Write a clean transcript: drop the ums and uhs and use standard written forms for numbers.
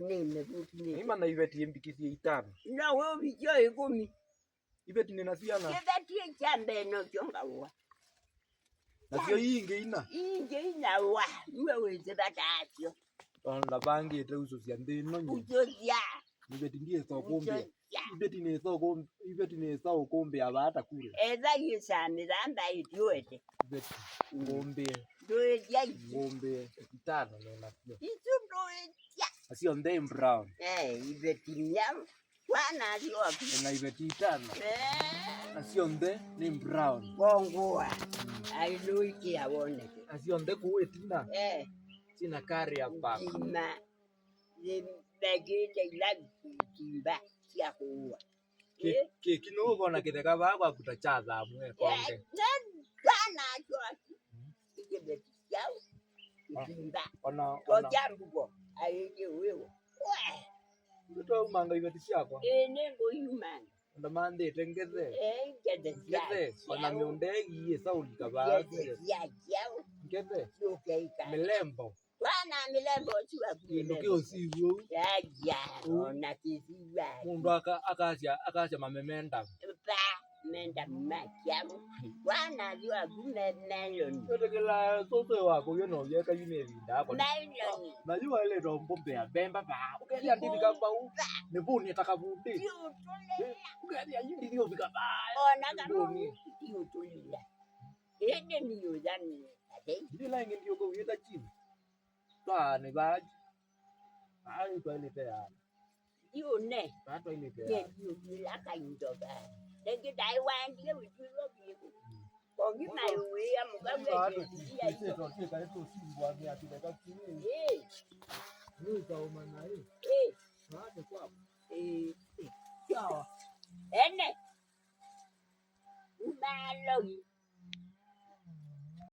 Nime ima na iveti mbikisi itano. Na wewe bijo 10. Iveti ninasiana. Iveti chambe no jonga wa. Nasio inge ina. Inge ina wa. Wewe zebatazio. La bangi etauso siandino nyo. Ujoja. Iveti ndiye sokombe. Iveti ni sokombe abata kule. Eza yisani randa idiwete. Iveti ngombe. Doja. Ngombe itano no nasio. Doja. Asio ndem brown. Iveti nyam. Wana asio wapi. Na iveti itano. Asio ni brown. Bongoa. Ailuiki awone. Asio kuwetina. Sina kari hapa. Kima. Bagete kimba ya kuua. Kinogo na kiteka baba kutachaza mwe konde. Kana kwa. Ikebe yao. Kimba. Ona Jambugo. Ayeje wewe. Mtoto manga ivetishia kwa. Nengo human. Ndo mande tengeze. Ngeze. Ona miondegi yesa ulikabase. Yao. Ngeze. Ukeika. Milembo. Wana milembo chiwa kulembo. Ndio sivyo. Ya. Ona kisiwa. Mundu akacha mamemenda. Menda makiamu. Wana jua kumeloni. Yotekela soso wako yono yeka yimevinda hapo. Meloni. Najua ile rombo ya bemba ba. Ukelia ndini kamba u. Nebuni atakavuti. Ukelia yindi ndio bikaba. Ona kama ndio tulila. Ende niyo zani. Ndila ndio go yeta chini. Twa ne baji. Ai toilet ya. Dio ne. Ba toilet ya. Dio la kaindoga. Denge Taiwan dia witulo biku. Kongi maiwe ya mugabe ya hiyo. Sio kale tu simbwa ni atuleka chini. Ni kauma na hii. Baada kwa. Sawa. Ene. Umalogi.